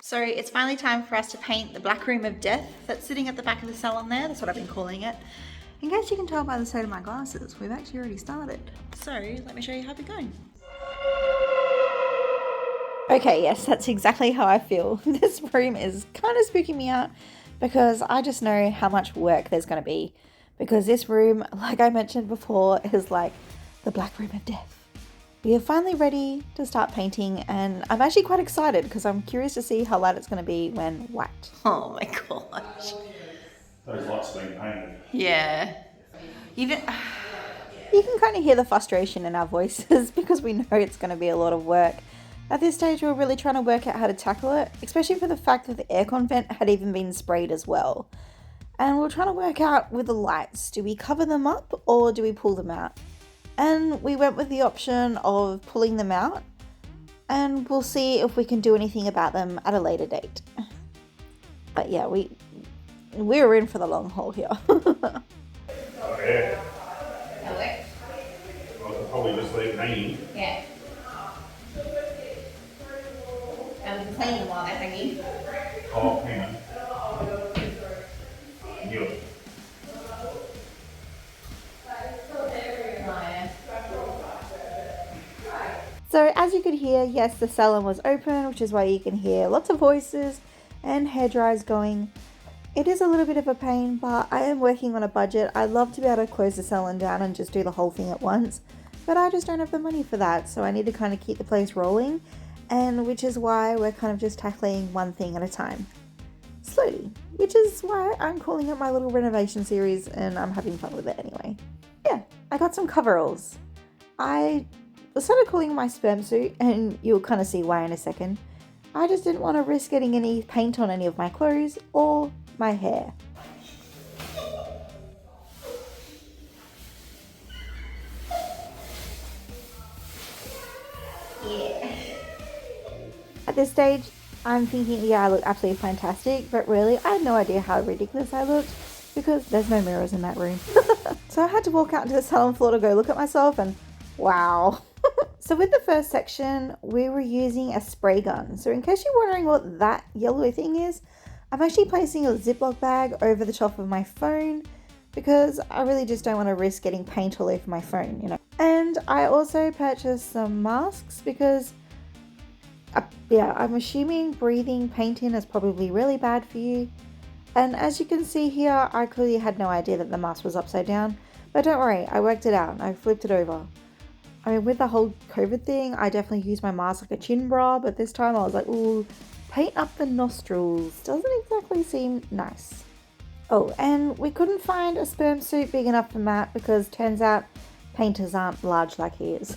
So it's finally time for us to paint the black room of death that's sitting at the back of the salon there. That's what I've been calling it. In case you can tell by the state of my glasses, we've actually already started. So let me show you how we're going. Okay, yes, that's exactly how I feel. This room is kind of spooking me out because I just know how much work there's going to be. Because this room, like I mentioned before, is like the black room of death. We are finally ready to start painting, and I'm actually quite excited because I'm curious to see how light it's going to be when white. Oh my gosh. Those lights have been painted. Yeah. Even you can kind of hear the frustration in our voices because we know it's going to be a lot of work. At this stage, we're really trying to work out how to tackle it, especially for the fact that the aircon vent had even been sprayed as well. And we're trying to work out with the lights, do we cover them up or do we pull them out? And we went with the option of pulling them out, and we'll see if we can do anything about them at a later date. But yeah, we're in for the long haul here. Oh yeah. I could probably just leave hanging. Yeah. And clean them while they're hanging. Oh, hang on. Knew it. So as you could hear, yes, the salon was open, which is why you can hear lots of voices and hair dryers going. It is a little bit of a pain, but I am working on a budget. I'd love to be able to close the salon down and just do the whole thing at once, but I just don't have the money for that, so I need to kind of keep the place rolling, and which is why we're kind of just tackling one thing at a time. Slowly, which is why I'm calling it my little renovation series, and I'm having fun with it anyway. Yeah, I got some coveralls. I started calling my sperm suit, and you'll kind of see why in a second. I just didn't want to risk getting any paint on any of my clothes or my hair. Yeah. At this stage, I'm thinking, yeah, I look absolutely fantastic, but really, I had no idea how ridiculous I looked because there's no mirrors in that room. So I had to walk out into the salon floor to go look at myself, and wow. So with the first section, we were using a spray gun. So in case you're wondering what that yellow thing is, I'm actually placing a Ziploc bag over the top of my phone because I really just don't want to risk getting paint all over my phone, you know. And I also purchased some masks because, yeah, I'm assuming breathing paint in is probably really bad for you. And as you can see here, I clearly had no idea that the mask was upside down. But don't worry, I worked it out. I flipped it over. I mean, with the whole COVID thing, I definitely used my mask like a chin bra, but this time I was like, ooh, paint up the nostrils. Doesn't exactly seem nice. Oh, and we couldn't find a sperm suit big enough for Matt because turns out painters aren't large like he is.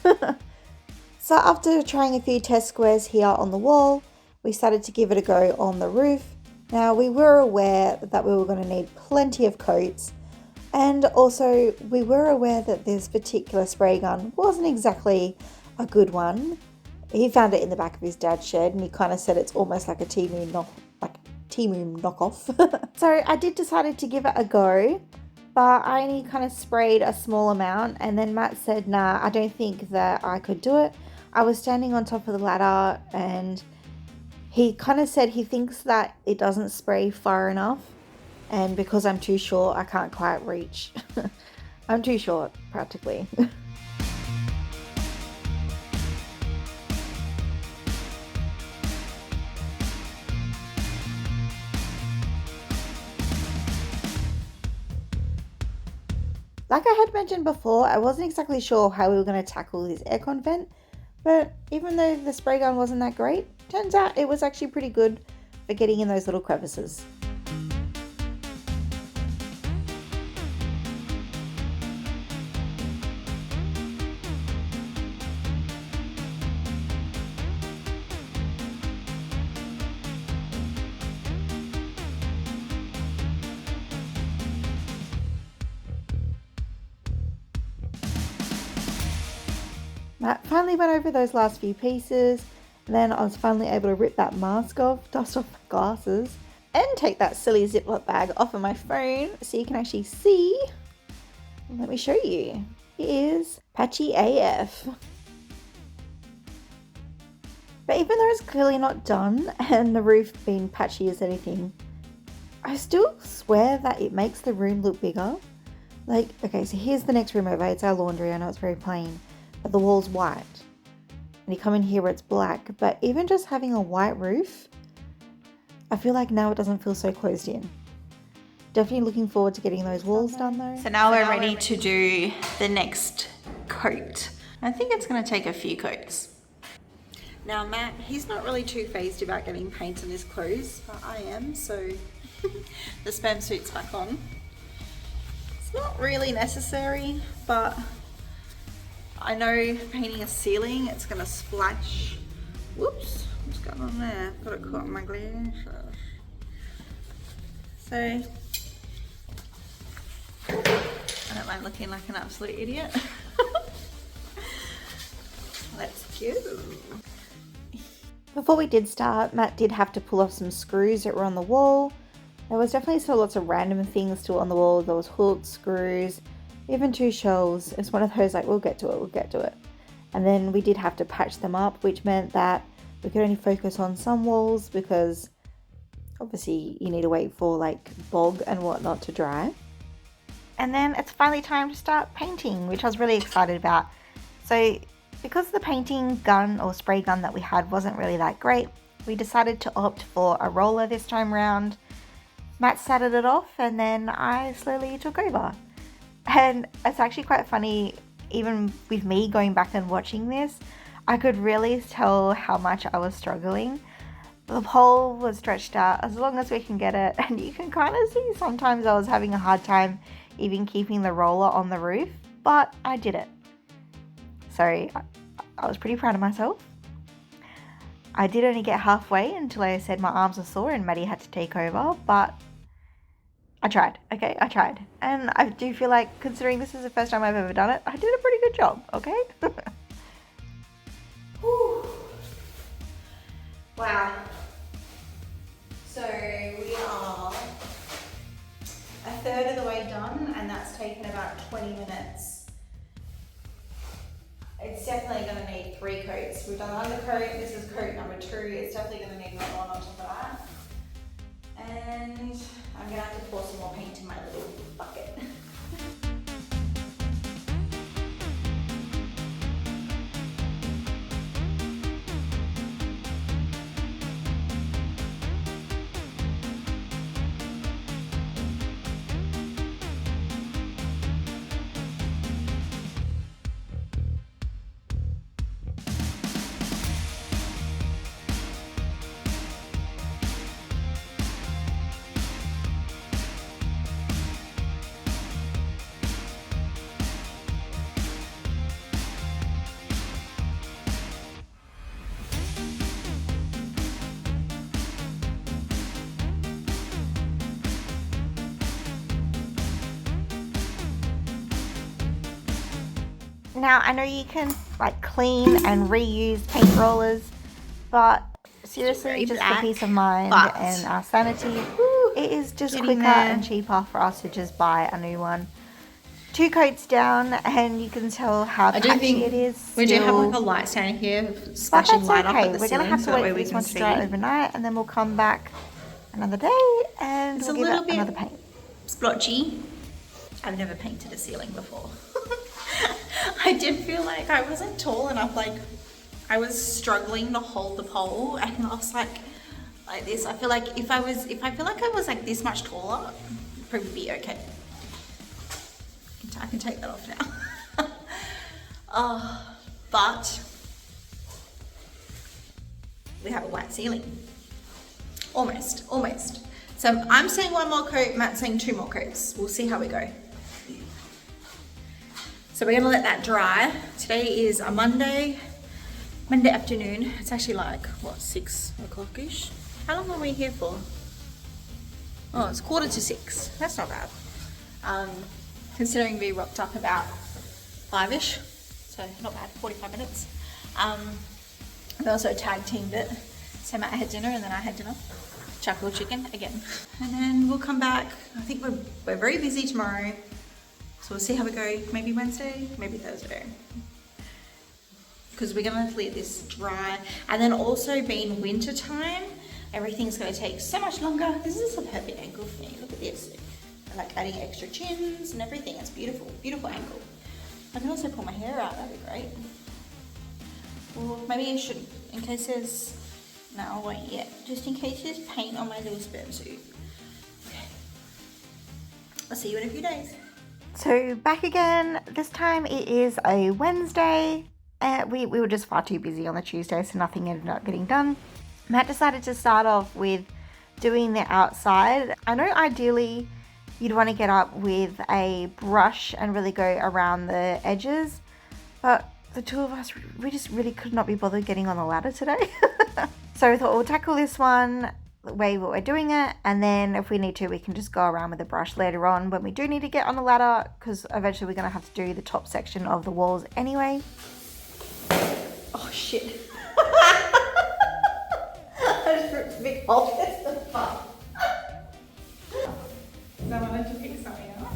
So after trying a few test squares here on the wall, we started to give it a go on the roof. Now, we were aware that we were going to need plenty of coats, and also we were aware that this particular spray gun wasn't exactly a good one. He found it in the back of his dad's shed, and he kind of said it's almost like a Temu knockoff. So I did decide to give it a go, but I only kind of sprayed a small amount, and then Matt said, nah, I don't think that I could do it. I was standing on top of the ladder, and he kind of said he thinks that it doesn't spray far enough, and because I'm too short, I can't quite reach. I'm too short, practically. Like I had mentioned before, I wasn't exactly sure how we were going to tackle this aircon vent, but even though the spray gun wasn't that great, turns out it was actually pretty good for getting in those little crevices. Matt finally went over those last few pieces, and then I was finally able to rip that mask off, dust off my glasses, and take that silly Ziploc bag off of my phone so you can actually see. Let me show you. It is patchy AF. But even though it's clearly not done and the roof being patchy as anything, I still swear that it makes the room look bigger. Like, okay, so here's the next room over. It's our laundry. I know it's very plain, but the wall's white. And you come in here where it's black. But even just having a white roof, I feel like now it doesn't feel so closed in. Definitely looking forward to getting those walls done though. So now we're ready to do the next coat. I think it's going to take a few coats. Now Matt, he's not really too phased about getting paint on his clothes, but I am, so the spam suit's back on. It's not really necessary, but I know painting a ceiling, it's going to splash. Whoops, what's going on there? Got it caught in my glasses. So, I don't mind looking like an absolute idiot. Let's go. Before we did start, Matt did have to pull off some screws that were on the wall. There was definitely still lots of random things still on the wall. There was hooks, screws, even 2 shelves. It's one of those like, we'll get to it. And then we did have to patch them up, which meant that we could only focus on some walls because obviously you need to wait for like bog and whatnot to dry. And then it's finally time to start painting, which I was really excited about. So because the painting gun or spray gun that we had wasn't really that great, we decided to opt for a roller this time round. Matt started it off and then I slowly took over. And it's actually quite funny, even with me going back and watching this, I could really tell how much I was struggling. The pole was stretched out as long as we can get it, and you can kind of see sometimes I was having a hard time even keeping the roller on the roof, but I did it. So I was pretty proud of myself. I did only get halfway until I said my arms are sore and Maddie had to take over, but I tried, okay? I tried. And I do feel like, considering this is the first time I've ever done it, I did a pretty good job, okay? Whew. Wow. So we are a third of the way done and that's taken about 20 minutes. It's definitely going to need 3 coats. We've done undercoat, this is coat number 2. It's definitely going to need another one on top of that. And I'm going to have to pour some more paint in my little bucket. Now, I know you can like clean and reuse paint rollers, but seriously, just for peace of mind and our sanity, it is just quicker and cheaper for us to just buy a new one. 2 coats down and you can tell how patchy it is. We do have like a light stand here, splashing light up at the We're going to have to wait for this one to dry overnight and then we'll come back another day and we'll give it another paint. Splotchy. I've never painted a ceiling before. I did feel like I wasn't tall enough, like I was struggling to hold the pole and I was like this. I feel like if I feel like I was like this much taller, it'd probably be okay. I can take that off now. But we have a white ceiling. Almost. So I'm saying 1 more coat, Matt's saying 2 more coats. We'll see how we go. So we're gonna let that dry. Today is a Monday afternoon. It's actually like, what, 6 o'clock-ish? How long are we here for? Oh, it's 5:45. That's not bad. Considering we rocked up about 5-ish, so not bad, 45 minutes. We also tag teamed it. So Matt had dinner and then I had dinner. Charcoal chicken again. And then we'll come back. I think we're very busy tomorrow. So we'll see how we go. Maybe Wednesday, maybe Thursday. because we're going to let this dry. And then also being winter time, everything's going to take so much longer. This is a perfect angle for me. Look at this. I like adding extra chins and everything. It's beautiful, beautiful angle. I can also pull my hair out, that'd be great. Or maybe I should, in case there's, no, I won't yet. Just in case there's paint on my little sperm suit. Okay. I'll see you in a few days. So back again, this time it is a Wednesday. We were just far too busy on the Tuesday, so nothing ended up getting done. Matt decided to start off with doing the outside. I know ideally you'd want to get up with a brush and really go around the edges, but the two of us, we just really could not be bothered getting on the ladder today. So we thought we'll tackle this one the way we're doing it, and then if we need to, we can just go around with the brush later on when we do need to get on the ladder, because eventually we're going to have to do the top section of the walls anyway. Oh shit. I just ripped a big hole. It's the fun. So I wanted to pick something up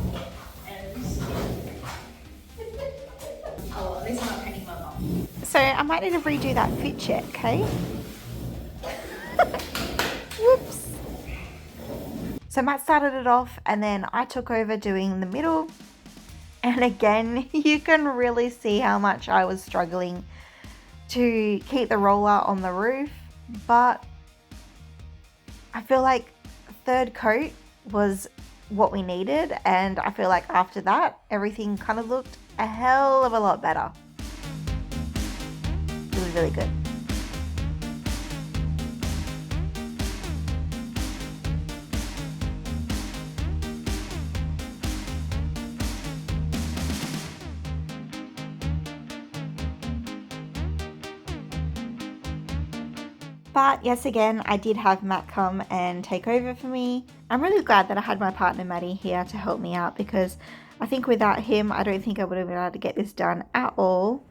and oh, at least I'm not painting my mum. So I might need to redo that fit check, okay? Whoops. So Matt started it off and then I took over doing the middle. And again, you can really see how much I was struggling to keep the roller on the roof. But I feel like third coat was what we needed, and I feel like after that everything kind of looked a hell of a lot better. It was really good. But yes, again, I did have Matt come and take over for me. I'm really glad that I had my partner Maddie here to help me out, because I think without him, I don't think I would have been able to get this done at all.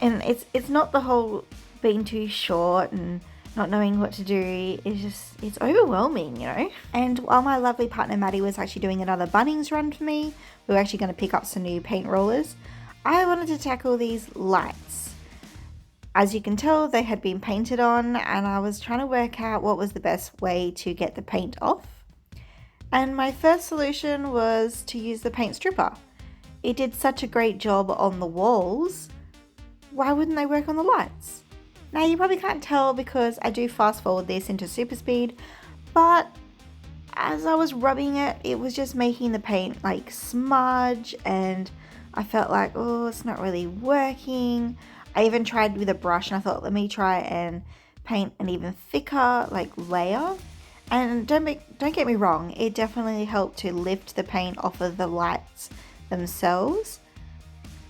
And it's not the whole being too short and not knowing what to do. It's overwhelming, you know. And while my lovely partner Maddie was actually doing another Bunnings run for me, we were actually going to pick up some new paint rollers. I wanted to tackle these lights. As you can tell, they had been painted on, and I was trying to work out what was the best way to get the paint off. And my first solution was to use the paint stripper. It did such a great job on the walls. Why wouldn't they work on the lights? Now you probably can't tell because I do fast forward this into super speed, but as I was rubbing it, it was just making the paint like smudge, and I felt like, oh, it's not really working. I even tried with a brush and I thought, let me try and paint an even thicker like layer. And don't get me wrong, it definitely helped to lift the paint off of the lights themselves.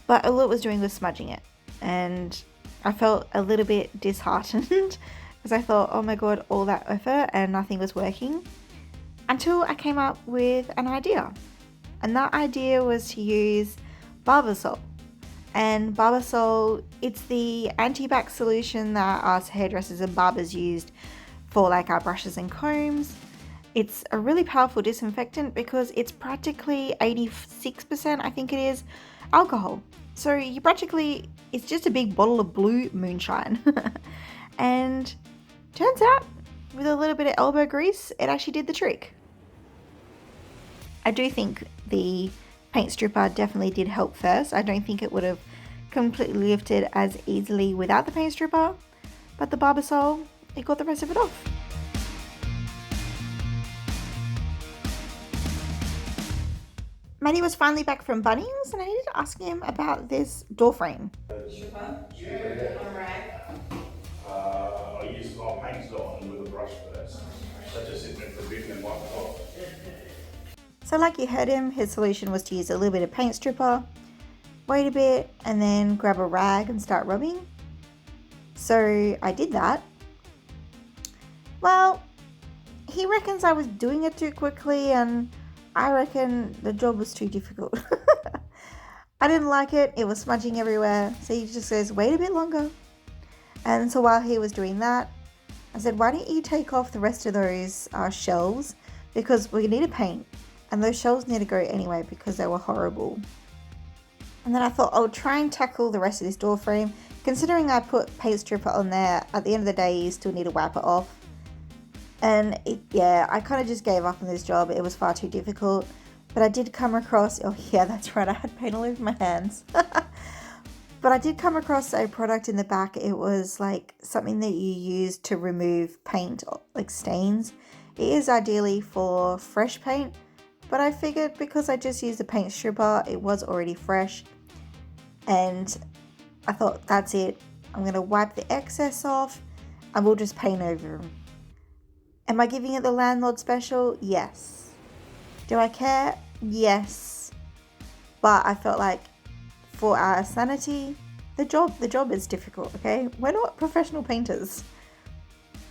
But all it was doing was smudging it. And I felt a little bit disheartened because I thought, oh my god, all that effort and nothing was working. Until I came up with an idea. And that idea was to use Barbasol. And Barbasol, it's the anti-bac solution that us hairdressers and barbers used for like our brushes and combs. It's a really powerful disinfectant because it's practically 86%, I think it is, alcohol. So you practically, it's just a big bottle of blue moonshine. And turns out, with a little bit of elbow grease, it actually did the trick. I do think the paint stripper definitely did help first. I don't think it would have completely lifted as easily without the paint stripper, but the Barbasol, it got the rest of it off. Maddie was finally back from Bunnings and I needed to ask him about this door frame. Stripper, on rag. I painted it on with a brush first. So just sit there for a bit and then wipe it off. So like you heard him, his solution was to use a little bit of paint stripper, wait a bit, and then grab a rag and start rubbing. So I did that. Well, he reckons I was doing it too quickly, and I reckon the job was too difficult. I didn't like it. It was smudging everywhere. So he just says, wait a bit longer. And so while he was doing that, I said, why don't you take off the rest of those shelves, because we need to paint. And those shelves need to go anyway because they were horrible. And then I thought I'll try and tackle the rest of this door frame. Considering I put paint stripper on there, at the end of the day you still need to wipe it off. And yeah, I kind of just gave up on this job. It was far too difficult. But I did come across, oh yeah, that's right, I had paint all over my hands. But I did come across a product in the back. It was like something that you use to remove paint, like stains. It is ideally for fresh paint, but I figured because I just used the paint stripper, it was already fresh. And I thought, that's it. I'm going to wipe the excess off and we'll just paint over them. Am I giving it the landlord special? Yes. Do I care? Yes. But I felt like for our sanity, the job is difficult, okay? We're not professional painters.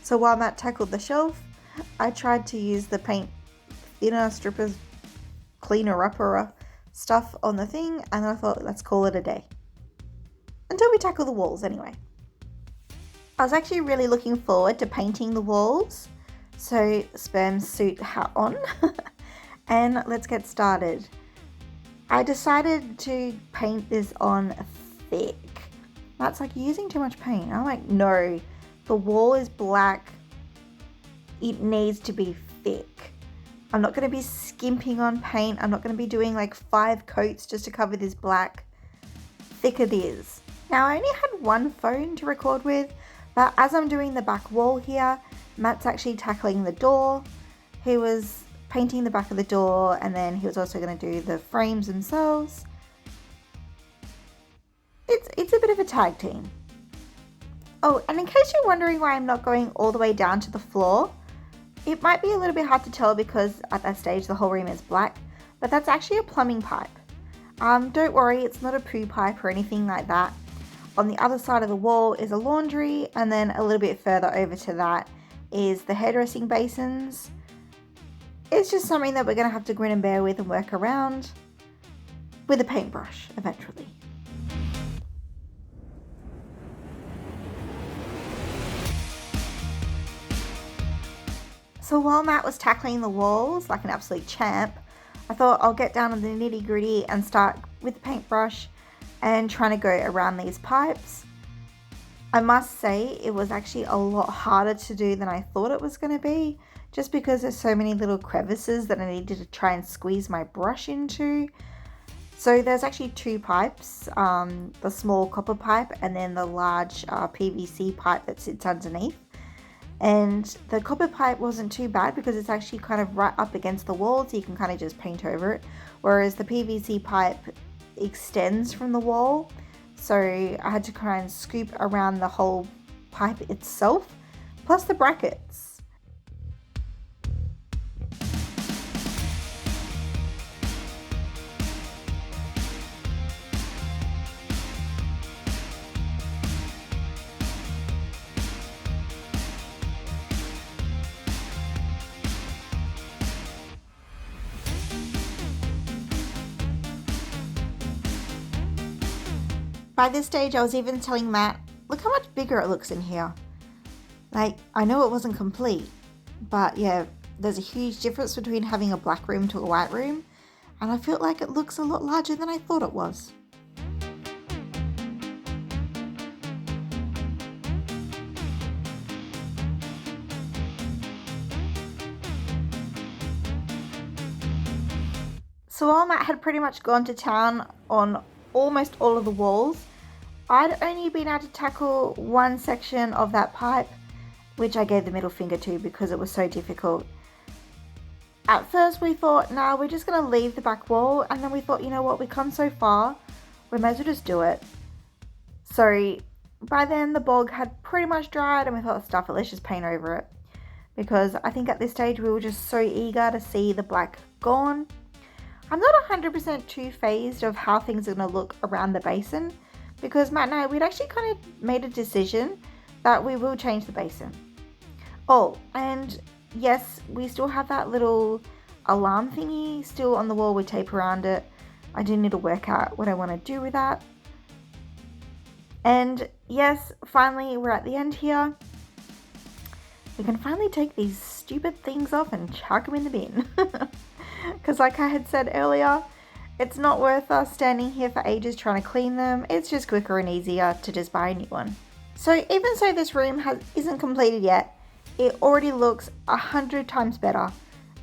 So while Matt tackled the shelf, I tried to use the paint thinner, strippers, cleaner, upper stuff on the thing, and I thought, let's call it a day. Until we tackle the walls anyway. I was actually really looking forward to painting the walls. So sperm suit hat on and let's get started. I decided to paint this on thick. That's like using too much paint. I'm like, no, the wall is black. It needs to be thick. I'm not going to be skimping on paint. I'm not going to be doing like 5 coats just to cover this black. Thick it is. Now I only had one phone to record with, but as I'm doing the back wall here, Matt's actually tackling the door. He was painting the back of the door and then he was also going to do the frames themselves. It's a bit of a tag team. Oh, and in case you're wondering why I'm not going all the way down to the floor, it might be a little bit hard to tell because at that stage the whole room is black, but that's actually a plumbing pipe. Don't worry, it's not a poo pipe or anything like that. On the other side of the wall is a laundry, and then a little bit further over to that is the hairdressing basins. It's just something that we're going to have to grin and bear with and work around with a paintbrush eventually. So while Matt was tackling the walls like an absolute champ, I thought I'll get down to the nitty gritty and start with the paintbrush and trying to go around these pipes. I must say it was actually a lot harder to do than I thought it was going to be, just because there's so many little crevices that I needed to try and squeeze my brush into. So there's actually 2 pipes, the small copper pipe and then the large PVC pipe that sits underneath. And the copper pipe wasn't too bad because it's actually kind of right up against the wall, so you can kind of just paint over it. Whereas the PVC pipe extends from the wall, so I had to try and scoop around the whole pipe itself, plus the brackets. By this stage, I was even telling Matt, look how much bigger it looks in here. Like, I know it wasn't complete, but yeah, there's a huge difference between having a black room to a white room, and I feel like it looks a lot larger than I thought it was. So while Matt had pretty much gone to town on almost all of the walls, I'd only been able to tackle one section of that pipe, which I gave the middle finger to because it was so difficult. At first we thought, nah, we're just going to leave the back wall, and then we thought, you know what, we've come so far, we may as well just do it. So by then the bog had pretty much dried and we thought, stuff it, let's just paint over it. Because I think at this stage we were just so eager to see the black gone. I'm not 100% too phased of how things are going to look around the basin, because Matt and I, we'd actually kind of made a decision that we will change the basin. Oh, and yes, we still have that little alarm thingy still on the wall with tape around it. I do need to work out what I want to do with that. And yes, finally we're at the end here. We can finally take these stupid things off and chuck them in the bin. Because like I had said earlier, It's not worth us standing here for ages trying to clean them. It's just quicker and easier to just buy a new one. So even so this room isn't completed yet, it already looks 100 times better,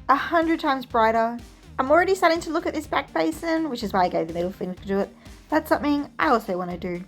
100 times brighter. I'm already starting to look at this back basin, which is why I gave the middle finger to do it. That's something I also want to do.